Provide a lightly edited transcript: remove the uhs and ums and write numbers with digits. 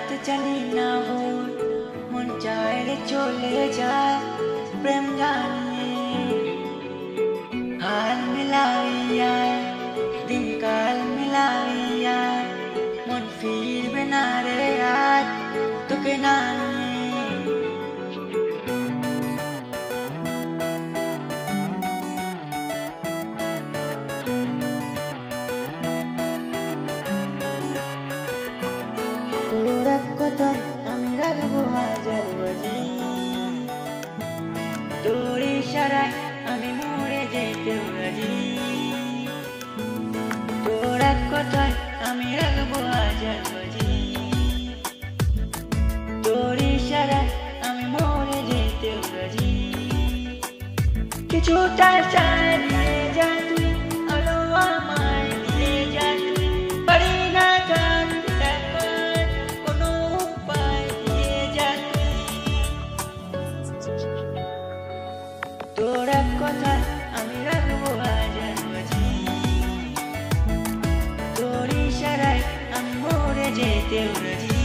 রাত জানি না ভোর, মন চাইলে চলে যায় প্রেম জানিয়ে। হাল মিলাইয়া দিন কাল মিলাইয়া মন ফিরবে না রে আজ তোকে না নিয়ে। তোর এক কথায় আমি রাখবো হাজার বাজি, তোর ইশারায় আমি মরে যেতেও রাজি। তোর এক কথায় আমি রাখবো হাজার বাজি, তোর ইশারায় আমি মরে যেতেও রাজি। কিছুটা চালিয়ে যা তুই, আলো আমায় দিয়ে যা তুই, পারি না থাকতে কোনো উপায় দিয়ে যা তুই। তোর এক কথায় আমি রাখবো হাজার বাজি, তোর ইশারায় আমি মরে যেতেও রাজি।